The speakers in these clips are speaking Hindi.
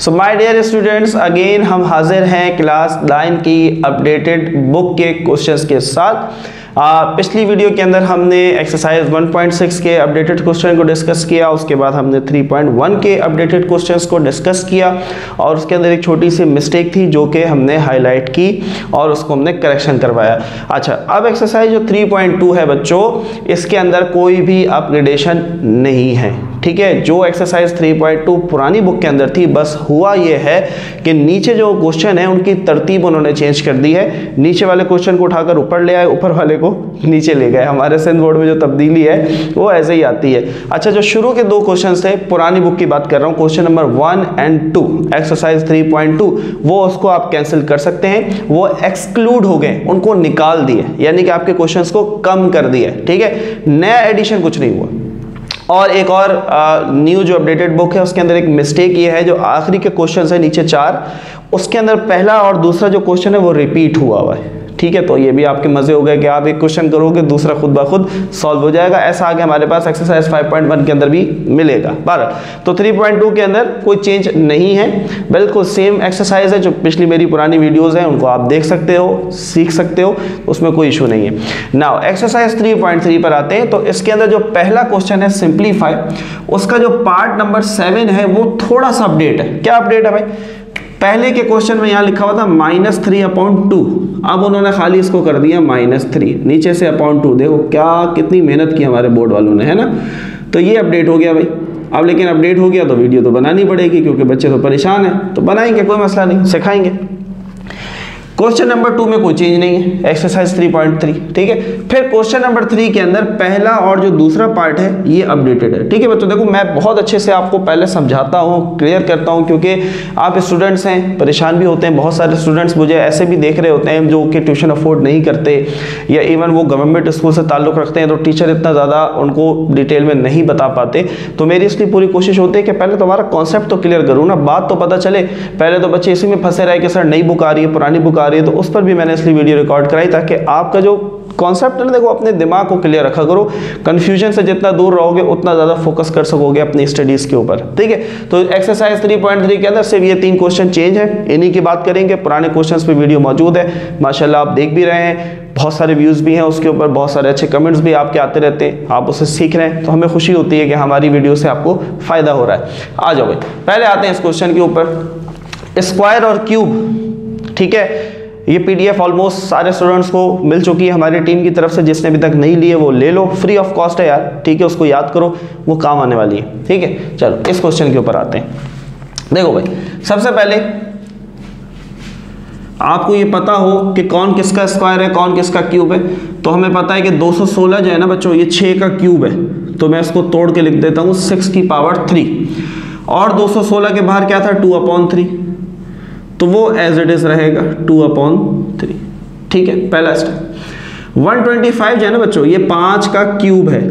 So my dear students, again हम हाजिर हैं क्लास 9 की अपडेटेड बुक के क्वेश्चंस के साथ। पिछली वीडियो के अंदर हमने एक्सरसाइज 1.6 के अपडेटेड क्वेश्चन को डिस्कस किया, उसके बाद हमने 3.1 के अपडेटेड क्वेश्चंस को डिस्कस किया और उसके अंदर एक छोटी सी मिस्टेक थी जो कि हमने हाईलाइट की और उसको हमने करेक्शन करवाया। अच्छा, अब एक्सरसाइज जो 3.2 है बच्चों, इसके अंदर कोई भी अपग्रेडेशन नहीं है, ठीक है। जो एक्सरसाइज 3.2 पुरानी बुक के अंदर थी, बस हुआ ये है कि नीचे जो क्वेश्चन है उनकी तरतीब उन्होंने चेंज कर दी है। नीचे वाले क्वेश्चन को उठाकर ऊपर ले आए, ऊपर वाले को नीचे ले गए। हमारे सिंध बोर्ड में जो तब्दीली है वो ऐसे ही आती है। अच्छा, जो शुरू के दो क्वेश्चन थे, पुरानी बुक की बात कर रहा हूँ, क्वेश्चन नंबर 1 और 2 एक्सरसाइज 3.2, वो उसको आप कैंसिल कर सकते हैं, वो एक्सक्लूड हो गए, उनको निकाल दिए, यानी कि आपके क्वेश्चंस को कम कर दिया, ठीक है। नया एडिशन कुछ नहीं हुआ। और एक और न्यू जो अपडेटेड बुक है उसके अंदर एक मिस्टेक ये है, जो आखिरी के क्वेश्चन है नीचे 4, उसके अंदर पहला और दूसरा जो क्वेश्चन है वो रिपीट हुआ है, ठीक है। तो ये भी आपके मजे हो गए कि आप एक क्वेश्चन करोगे दूसरा खुद ब खुद सॉल्व हो जाएगा। ऐसा आगे हमारे पास एक्सरसाइज 5.1 के अंदर भी मिलेगा। बहरहाल तो 3.2 के अंदर कोई चेंज नहीं है, बिल्कुल सेम एक्सरसाइज है। जो पिछली मेरी पुरानी वीडियोस हैं उनको आप देख सकते हो, सीख सकते हो, उसमें कोई इशू नहीं है। नाउ एक्सरसाइज 3.3 पर आते हैं। तो इसके अंदर जो पहला क्वेश्चन है सिंप्लीफाई, उसका जो पार्ट नंबर 7 है वो थोड़ा सा अपडेट है। क्या अपडेट है भाई? पहले के क्वेश्चन में यहाँ लिखा हुआ था -3/2, अब उन्होंने खाली इसको कर दिया -3, नीचे से /2। देखो क्या कितनी मेहनत की हमारे बोर्ड वालों ने, है ना। तो ये अपडेट हो गया भाई। अब लेकिन अपडेट हो गया तो वीडियो तो बनानी पड़ेगी, क्योंकि बच्चे तो परेशान हैं, तो बनाएंगे, कोई मसला नहीं, सिखाएंगे। क्वेश्चन नंबर 2 में कोई चेंज नहीं है, एक्सरसाइज 3.3, ठीक है। फिर क्वेश्चन नंबर 3 के अंदर पहला और जो दूसरा पार्ट है ये अपडेटेड है, ठीक है बच्चों। देखो मैं बहुत अच्छे से आपको पहले समझाता हूँ, क्लियर करता हूँ, क्योंकि आप स्टूडेंट्स हैं, परेशान भी होते हैं। बहुत सारे स्टूडेंट्स मुझे ऐसे भी देख रहे होते हैं जो कि ट्यूशन अफोर्ड नहीं करते, या इवन वो गवर्नमेंट स्कूल से ताल्लुक़ रखते हैं, तो टीचर इतना ज़्यादा उनको डिटेल में नहीं बता पाते। तो मेरी इसलिए पूरी कोशिश होती है कि पहले तुम्हारा कॉन्सेप्ट तो क्लियर करूँ ना, बात तो पता चले। पहले तो बच्चे इसी में फंसे रहे कि सर नई बुक आ रही है, पुरानी बुक आ रही है, तो उस पर भी मैंने इसलिए वीडियो रिकॉर्ड कराई ताकि आपका जो कॉन्सेप्ट है ना, देखो अपने दिमाग को क्लियर रखा करो। कंफ्यूजन से जितना दूर रहोगे उतना ज़्यादा फोकस कर सकोगे अपनी स्टडीज़ के ऊपर, ठीक है। तो एक्सरसाइज 3.3 के अंदर सिर्फ ये 3 क्वेश्चन चेंज है, इन्हीं की बात करेंगे। पुराने क्वेश्चंस पे वीडियो मौजूद है, माशाल्लाह आप देख भी रहे हैं, बहुत सारे व्यूज़ भी हैं उसके ऊपर, बहुत सारे अच्छे कमेंट्स भी आपके आते रहते हैं, आप उससे सीख रहे हैं, तो हमें खुशी होती है कि हमारी वीडियो से आपको फ़ायदा हो रहा है। आ जाओ भाई, पहले आते हैं इस क्वेश्चन के ऊपर। स्क्वायर और क्यूब, ठीक है। ये पीडीएफ ऑलमोस्ट सारे स्टूडेंट्स को मिल चुकी है हमारी टीम की तरफ से। जिसने अभी तक नहीं लिए वो ले लो, फ्री ऑफ कॉस्ट है यार, ठीक है। उसको याद करो, वो काम आने वाली है, ठीक है। चलो इस क्वेश्चन के ऊपर आते हैं। देखो भाई, सबसे पहले आपको ये पता हो कि कौन किसका स्क्वायर है, कौन किसका क्यूब है। तो हमें पता है कि 216 जो है ना बच्चों, ये 6 का क्यूब है, तो मैं इसको तोड़ के लिख देता हूँ 6 की पावर 3। और 216 के बाहर क्या था, 2/3, तो वो एज इट इज रहेगा 2/3, ठीक है। पहला स्टेप। 125 जो है ना बच्चों, ये 5 का क्यूब है।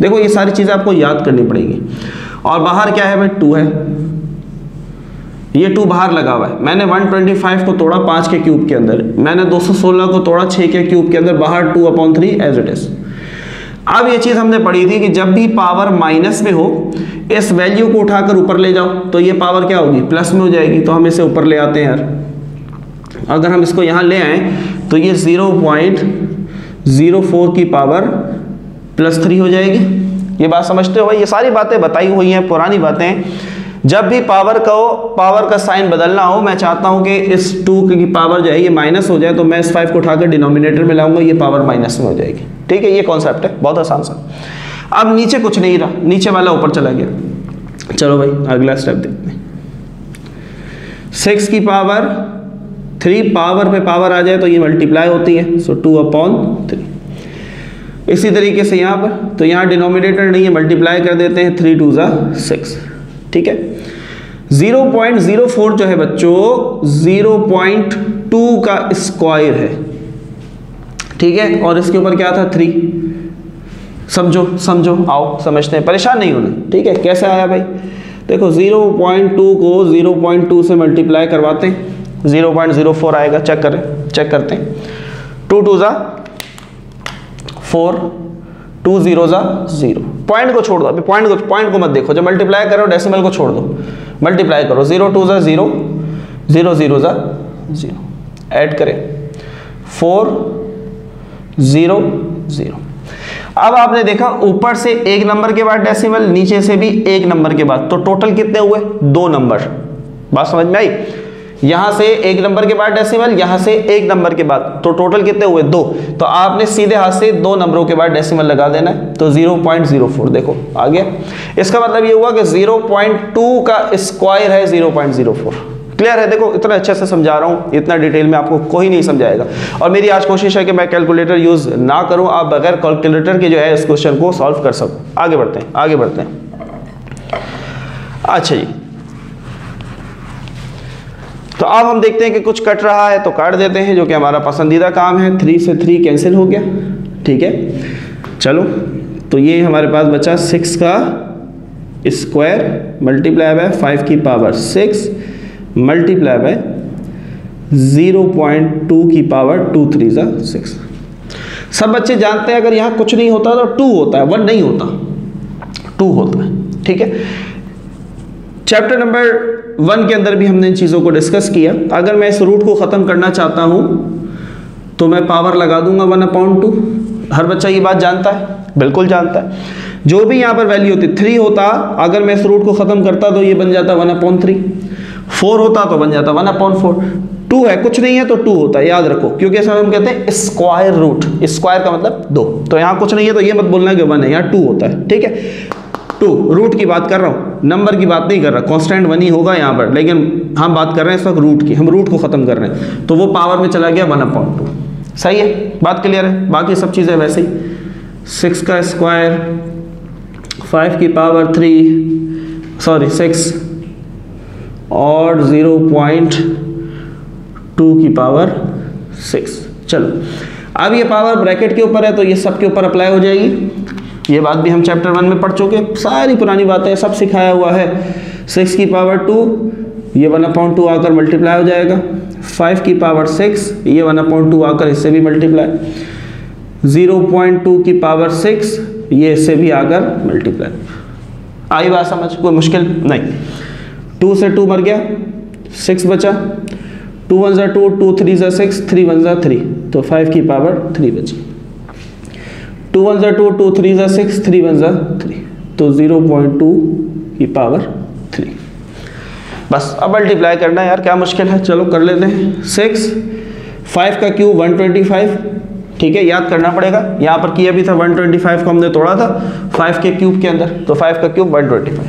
देखो ये सारी चीजें आपको याद करनी पड़ेगी। और बाहर क्या है भाई, 2 है, ये 2 बाहर लगा हुआ है। मैंने 125 को तोड़ा 5 के क्यूब के अंदर, मैंने 216 को तोड़ा 6 के क्यूब के अंदर, बाहर 2/3 एज इट इज। अब ये चीज हमने पढ़ी थी कि जब भी पावर माइनस में हो, इस वैल्यू को उठाकर ऊपर ले जाओ तो ये पावर क्या होगी, प्लस में हो जाएगी। तो हम इसे ऊपर ले आते हैं यार। अगर हम इसको यहाँ ले आए तो ये 0.04 की पावर +3 हो जाएगी। ये बात समझते हो भाई? ये सारी बातें बताई हुई हैं, पुरानी बातें। जब भी पावर का साइन बदलना हो, मैं चाहता हूं कि इस 2 की पावर जो है ये माइनस हो जाए, तो मैं इस 5 को उठाकर डिनोमिनेटर में लाऊंगा, ये पावर माइनस में हो जाएगी, ठीक है। ये कॉन्सेप्ट है, बहुत आसान सा। अब नीचे कुछ नहीं रहा, नीचे वाला ऊपर चला गया। चलो भाई अगला स्टेप देखते हैं। 6 की पावर 3, पावर पे पावर आ जाए तो ये मल्टीप्लाई होती है, सो 2/3। इसी तरीके से यहाँ पर, तो यहाँ डिनोमिनेटर नहीं है, मल्टीप्लाई कर देते हैं, 3 2 6, ठीक है। 0.04 जो है बच्चों 0.2 का स्क्वायर है, ठीक है। और इसके ऊपर क्या था, 3। समझो आओ समझते हैं, परेशान नहीं होना, ठीक है। कैसे आया भाई? देखो 0.2 को 0.2 से मल्टीप्लाई करवाते हैं, 0.04 आएगा। चेक करते हैं। 2 2 4, 2 0 0, पॉइंट को छोड़ दो, अभी पॉइंट को मत देखो, जब मल्टीप्लाई करो डेसिमल को छोड़ दो, मल्टीप्लाई करो, 0 2 ज़ा 0, 0 0 ज़ा 0, ऐड करें 4 0 0। अब आपने देखा ऊपर से एक नंबर के बाद डेसिमल, नीचे से भी एक नंबर के बाद, तो टोटल कितने हुए? 2 नंबर। बात समझ में आई? यहां से एक नंबर के बाद डेसिमल, यहां से एक नंबर के बाद, तो टोटल कितने हुए? 2। तो आपने सीधे हाथ से 2 नंबरों के बाद डेसिमल लगा देना है, तो 0.04 देखो आ गया। इसका मतलब ये हुआ कि 0.2 का स्क्वायर है 0.04। क्लियर है? देखो इतना अच्छे से समझा रहा हूँ, इतना डिटेल में आपको कोई नहीं समझाएगा। और मेरी आज कोशिश है कि मैं कैलकुलेटर यूज ना करूँ, आप बगैर कैलकुलेटर के जो है इस क्वेश्चन को सॉल्व कर सकूँ। आगे बढ़ते हैं, आगे बढ़ते हैं। अच्छा जी, तो अब हम देखते हैं कि कुछ कट रहा है तो काट देते हैं, जो कि हमारा पसंदीदा काम है। 3 से 3 कैंसिल हो गया, ठीक है। चलो, तो ये हमारे पास बचा 6 का स्क्वायर मल्टीप्लाई बाय 5 की पावर 6 मल्टीप्लाई बाय 0.2 की पावर 2 3 ज़ा 6। सब बच्चे जानते हैं अगर यहाँ कुछ नहीं होता तो 2 होता है, 1 नहीं होता, 2 होता है, ठीक है। चैप्टर नंबर 1 के अंदर भी हमने इन चीज़ों को डिस्कस किया। अगर मैं इस रूट को ख़त्म करना चाहता हूँ तो मैं पावर लगा दूंगा 1/2। हर बच्चा ये बात जानता है, बिल्कुल जानता है। जो भी यहाँ पर वैल्यू होती 3 होता, अगर मैं इस रूट को ख़त्म करता तो ये बन जाता 1/3। 4 होता तो बन जाता 1/4। 2 है, कुछ नहीं है तो 2 होता है, याद रखो, क्योंकि इसमें हम कहते हैं स्क्वायर रूट। स्क्वायर का मतलब 2, तो यहाँ कुछ नहीं है तो ये मत बोलना कि 1 है, यहाँ 2 होता है, ठीक है। 2 रूट की बात कर रहा हूँ, नंबर की बात नहीं कर रहा। कांस्टेंट 1 ही होगा यहाँ पर, लेकिन हम बात कर रहे हैं इस वक्त रूट की, हम रूट को ख़त्म कर रहे हैं, तो वो पावर में चला गया 1/2। सही है, बात क्लियर है? बाकी सब चीज़ें वैसे ही, 6 का स्क्वायर 5 की पावर 6 और 0.2 की पावर 6। चलो, अब ये पावर ब्रैकेट के ऊपर है तो ये सब के ऊपर अप्लाई हो जाएगी। ये बात भी हम चैप्टर 1 में पढ़ चुके, सारी पुरानी बातें सब सिखाया हुआ है। 6 की पावर 2, ये 1/2 आकर मल्टीप्लाई हो जाएगा। 5 की पावर 6, ये 1/2 आकर इससे भी मल्टीप्लाई। 0.2 की पावर 6, ये इससे भी आकर मल्टीप्लाई। आई बात समझ? कोई मुश्किल नहीं। 2 से 2 मर गया, 6 बचा। 2 1 ज़ा 2, 2 3 ज़ा 6, 3 1 ज़ा 3, तो 5 की पावर 3 बची। 2 1 ज़ा 2, 2 3 ज़ा 6, 3 1 ज़ा 3, तो 0.2 की पावर 3। बस अब मल्टीप्लाई करना है यार, क्या मुश्किल है, चलो कर लेते हैं। 6, 5 का क्यूब 125, ठीक है, याद करना पड़ेगा। यहाँ पर किया भी था 125 को हमने तोड़ा था 5 के क्यूब के अंदर, तो 5 का क्यूब 125।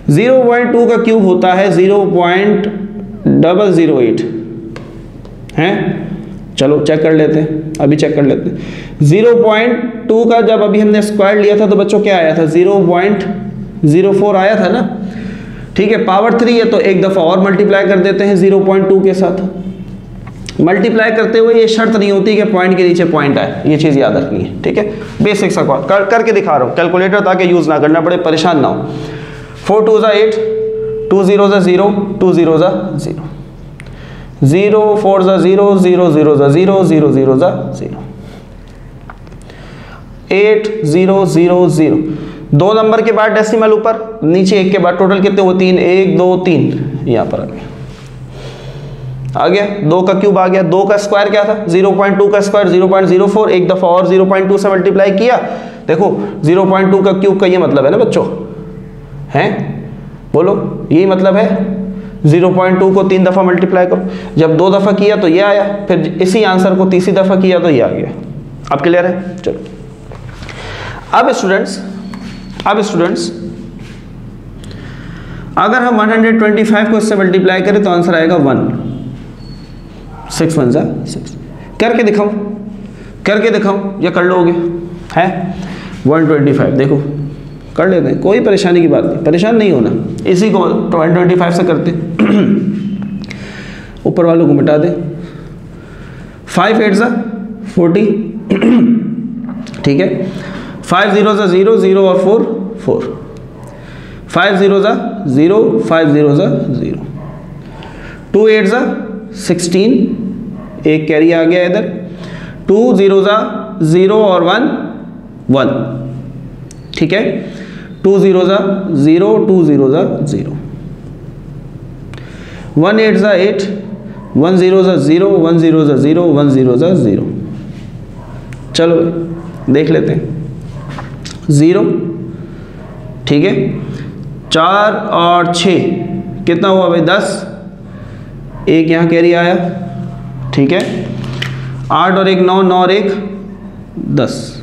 0.2 का क्यूब होता है 0.008 हैं। चलो चेक कर लेते हैं, अभी चेक कर लेते हैं। 0.2 का जब अभी हमने स्क्वायर लिया था तो बच्चों क्या आया था? 0.04 आया था ना, ठीक है। पावर 3 है तो एक दफ़ा और मल्टीप्लाई कर देते हैं 0.2 के साथ। मल्टीप्लाई करते हुए ये शर्त नहीं होती कि पॉइंट के नीचे पॉइंट आए, ये चीज़ याद रखनी है, ठीक है। बेसिक सा करके दिखा रहा हूँ, कैलकुलेटर ताकि यूज़ ना करना पड़े, परेशान ना हो। 4 2 ज़ा 8, 2 0 ज़ा 0, 2 0 ज़ा 0, 0 4 ज़ा 0, 0 0 ज़ा 0, 0 0 ज़ा 0, 8 0 0 0। 2 नंबर के बाद डेसिमल ऊपर, नीचे 1 के बाद, टोटल कितने हुए? 3, 1 2 3, यहाँ पर आ गया 2 का क्यूब आ गया। 2 का स्क्वायर क्या था? 0.2 का स्क्वायर 0.04, एक दफ़ा और 0.2 से मल्टीप्लाई किया। देखो 0.2 का क्यूब का ये मतलब है ना बच्चों, हैं? बोलो, यही मतलब है। 0.2 को 3 दफ़ा मल्टीप्लाई करो, जब 2 दफ़ा किया तो ये आया, फिर इसी आंसर को तीसरी दफ़ा किया तो ये आ गया। अब क्लियर है? चलो, अब स्टूडेंट्स अगर हम 125 को इससे मल्टीप्लाई करें तो आंसर आएगा 1। 6 1 ज़ा 6। करके दिखाऊं या कर लोगे? है 125, देखो कर लेते हैं, कोई परेशानी की बात नहीं, परेशान नहीं होना। इसी को 125 से करते, ऊपर वालों को मिटा दें। 5 8 ज़ा 40, ठीक है। 5 0 ज़ा 0, 0 और 4 4। 5 0 ज़ा 0, 5 0 ज़ा 0। 2 8 ज़ा 16, एक कैरी आ गया इधर। 2 0 ज़ा 0 और 1 1, ठीक है, 2 0 ज़ा 0, 2 0 ज़ा 0, 1 8 ज़ा 8, 1 0 ज़ा 0, 1 0 ज़ा 0, 1 0 ज़ा 0। चलो देख लेते हैं। 0, ठीक है, 4 और 6 कितना हुआ भाई? 10, एक यहाँ कैरी आया, ठीक है, 8 और 1 9, 9 और 1 10,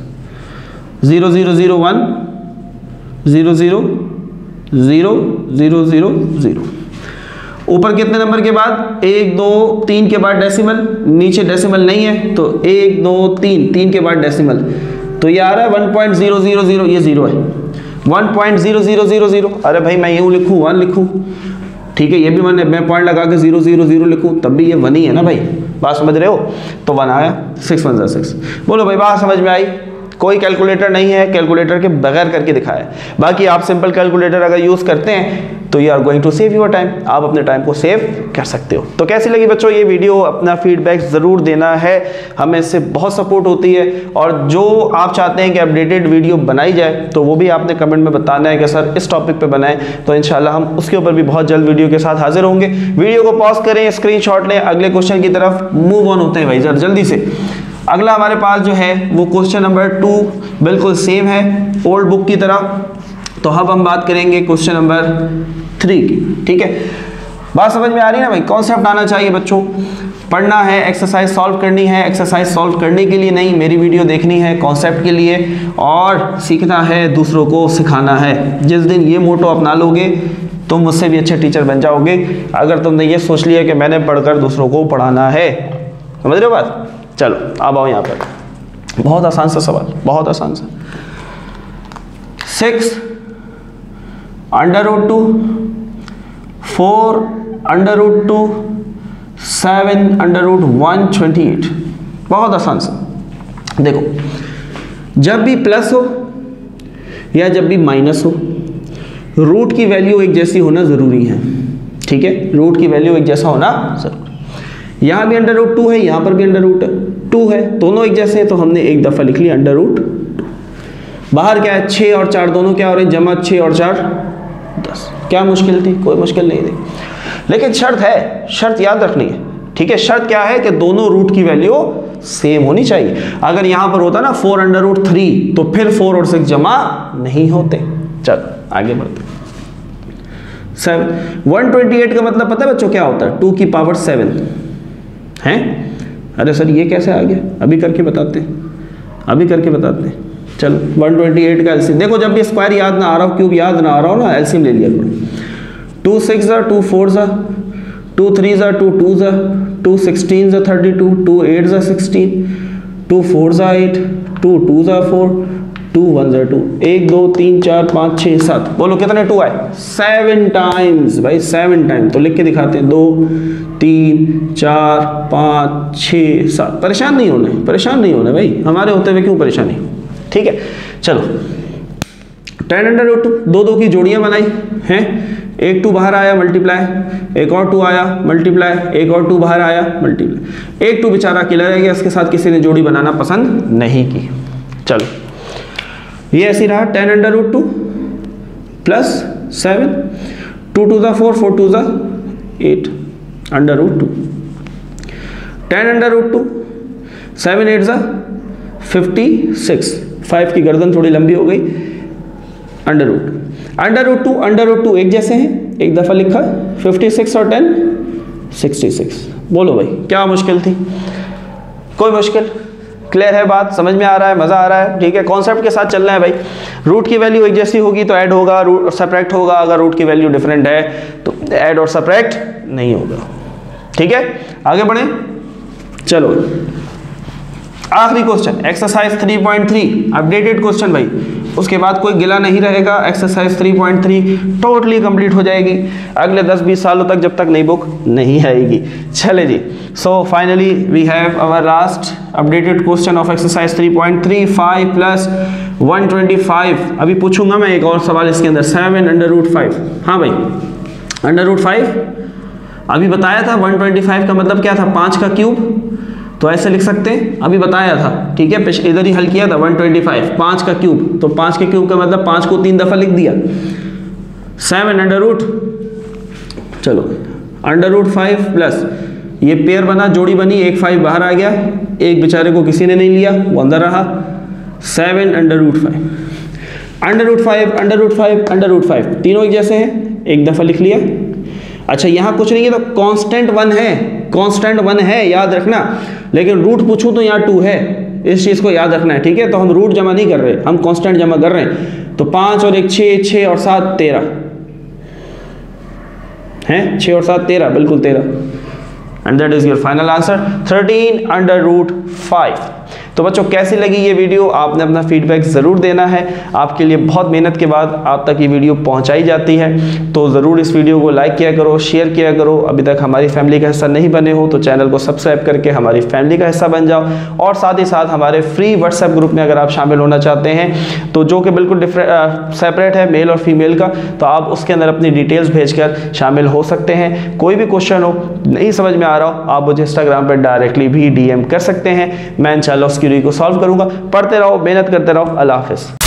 0 0 0 1, 0 0 0 0 0 0। ऊपर कितने नंबर के बाद? 1 2 3 के बाद डेसिमल, नीचे डेसिमल नहीं है तो 1 2 3, 3 के बाद डेसिमल, तो ये आ रहा है 1.000, ये 0 है, 1.0000। अरे भाई मैं यूँ लिखूँ 1 लिखूँ, ठीक है, ये भी मैं पॉइंट लगा के 0 0 0 लिखूँ तब भी ये 1 ही है ना भाई, बात समझ रहे हो? तो 1 आया, 6 1 ज़ा 6। बोलो भाई बात समझ में आई? कोई कैलकुलेटर नहीं है, कैलकुलेटर के बगैर करके दिखाया है। बाकी आप सिंपल कैलकुलेटर अगर यूज़ करते हैं तो you are going to save your time, आप अपने टाइम को सेव कर सकते हो। तो कैसी लगी बच्चों ये वीडियो? अपना फीडबैक ज़रूर देना है, हमें इससे बहुत सपोर्ट होती है। और जो आप चाहते हैं कि अपडेटेड वीडियो बनाई जाए तो वो भी आपने कमेंट में बताना है कि सर इस टॉपिक पे बनाएं, तो इंशाल्लाह हम उसके ऊपर भी बहुत जल्द वीडियो के साथ हाजिर होंगे। वीडियो को पॉज करें, स्क्रीनशॉट लें, अगले क्वेश्चन की तरफ मूव ऑन होते हैं भाई जरा जल्दी से। अगला हमारे पास जो है वो क्वेश्चन नंबर 2 बिल्कुल सेम है ओल्ड बुक की तरह। तो अब हम बात करेंगे क्वेश्चन नंबर 3 की, ठीक है। बात समझ में आ रही है ना भाई? कॉन्सेप्ट आना चाहिए बच्चों, पढ़ना है, एक्सरसाइज सॉल्व करनी है। एक्सरसाइज सॉल्व करने के लिए नहीं, मेरी वीडियो देखनी है कॉन्सेप्ट के लिए, और सीखना है, दूसरों को सिखाना है। जिस दिन ये मोटो अपना लोगे तुम मुझसे भी अच्छे टीचर बन जाओगे, अगर तुमने ये सोच लिया कि मैंने पढ़कर दूसरों को पढ़ाना है। समझ रहे हो बात? चलो अब आओ यहाँ पर, बहुत आसान सा सवाल, बहुत आसान सा। 6 √2, 4 √2, 7 √128, बहुत आसान सा। देखो, जब भी प्लस हो या जब भी माइनस हो, रूट की वैल्यू एक जैसी होना ज़रूरी है, ठीक है। रूट की वैल्यू एक जैसा होना ज़रूरी। यहाँ भी √2 है, यहाँ पर भी √2 है, दोनों एक जैसे हैं, तो हमने एक दफ़ा लिख लिया √2। बाहर क्या है? 6 और 4 दोनों क्या हो रहे हैं? जमा 6 और 4 10। क्या मुश्किल थी? कोई मुश्किल नहीं थी, लेकिन शर्त है, शर्त याद रखनी है, ठीक है। शर्त क्या है कि दोनों रूट की वैल्यू सेम होनी चाहिए। अगर यहाँ पर होता ना 4 √3 तो फिर 4 और 6 जमा नहीं होते। चलो आगे बढ़ते। 128 का मतलब पता है बच्चों क्या होता है? 2 की पावर 7 है। अरे सर ये कैसे आ गया? अभी करके बताते हैं, अभी करके बताते हैं। चलो 128 का एलसीएम देखो, जब भी स्क्वायर याद ना आ रहा हो, क्यूब याद ना आ रहा हो ना, एलसीएम ले लिया करो। 2 6 ज़ा 2 4 ज़ा 2 3 ज़ा 2 2 ज़ा 2 16 ज़ा 32 2 8 ज़ा 16 2 4 ज़ा 8 2 2 ज़ा 4 2 1 ज़ा 2 1 2 3 4 5 6 7। बोलो कितने 2 आए? 7 टाइम्स भाई, 7 टाइम्स। तो लिख के दिखाते हैं, 2 3 4 5 6 7। परेशान नहीं होना, परेशान नहीं होना भाई, हमारे होते हुए क्यों परेशानी, ठीक है। चलो 10 √2, 2 2 की जोड़ियां बनाई हैं, एक 2 बाहर आया मल्टीप्लाई, एक और 2 आया मल्टीप्लाई, एक और 2 बाहर आया मल्टीप्लाई, एक 2 बेचारा अकेला रह गया, इसके साथ किसी ने जोड़ी बनाना पसंद नहीं की। चलो ये ऐसी रहा 10 √2 प्लस 7, 2 2 ज़ा 4 4 2 ज़ा 8 √2, 10 √2 7 8 ज़ा 56, 5 की गर्दन थोड़ी लंबी हो गई, √2 एक जैसे हैं, एक दफ़ा लिखा, 56 और 10 66। बोलो भाई क्या मुश्किल थी? कोई मुश्किल? क्लियर है बात? समझ में आ रहा है? मज़ा आ रहा है? ठीक है, कॉन्सेप्ट के साथ चलना है भाई। रूट की वैल्यू एक जैसी होगी तो ऐड होगा, रूट सब्ट्रैक्ट होगा। अगर रूट की वैल्यू डिफरेंट है तो ऐड और सब्ट्रैक्ट नहीं होगा, ठीक है। आगे बढ़ें, चलो आखिरी क्वेश्चन एक्सरसाइज 3.3 अपडेटेड क्वेश्चन भाई, उसके बाद कोई गिला नहीं रहेगा। एक्सरसाइज 3.3 टोटली कंप्लीट हो जाएगी अगले 10-20 सालों तक, जब तक नई बुक नहीं आएगी। चले जी, so finally we have our last updated question of exercise 3.3 5 + 125। अभी पूछूंगा मैं एक और सवाल इसके अंदर, 7 √5। हाँ भाई √5 अभी बताया था। 125 का मतलब क्या था? 5 का क्यूब तो ऐसे लिख सकते हैं, अभी बताया था, ठीक है, इधर ही हल किया था 125, 5 का क्यूब, तो 5 के क्यूब का मतलब 5 को 3 दफ़ा लिख दिया। 7 अंडर रूट, चलो अंडर रूट 5 प्लस ये पेयर बना, जोड़ी बनी, एक 5 बाहर आ गया, एक बेचारे को किसी ने नहीं लिया, वो अंदर रहा। 7 under root 5, under root 5, under root 5, under root 5, तीनों एक जैसे हैं, एक दफ़ा लिख लिया। अच्छा यहाँ कुछ नहीं है तो कांस्टेंट 1 है, कांस्टेंट 1 है याद रखना, लेकिन रूट पूछूं तो यहाँ 2 है, इस चीज़ को याद रखना है, ठीक है। तो हम रूट जमा नहीं कर रहे, हम कांस्टेंट जमा कर रहे हैं। तो 5 और 1 6, 6 और 7 13 हैं, 6 और 7 13, बिल्कुल 13, and that is your final answer 13 under root 5। तो बच्चों कैसी लगी ये वीडियो, आपने अपना फीडबैक ज़रूर देना है, आपके लिए बहुत मेहनत के बाद आप तक ये वीडियो पहुंचाई जाती है, तो ज़रूर इस वीडियो को लाइक किया करो, शेयर किया करो। अभी तक हमारी फैमिली का हिस्सा नहीं बने हो तो चैनल को सब्सक्राइब करके हमारी फैमिली का हिस्सा बन जाओ, और साथ ही साथ हमारे फ्री व्हाट्सएप ग्रुप में अगर आप शामिल होना चाहते हैं तो जो कि बिल्कुल सेपरेट है मेल और फीमेल का, तो आप उसके अंदर अपनी डिटेल्स भेजकर शामिल हो सकते हैं। कोई भी क्वेश्चन हो, नहीं समझ में आ रहा हो, आप मुझे इंस्टाग्राम पर डायरेक्टली भी DM कर सकते हैं, मैं इंशाल्लाह उसकी को सॉल्व करूंगा। पढ़ते रहो, मेहनत करते रहो। अल्लाह हाफिज़।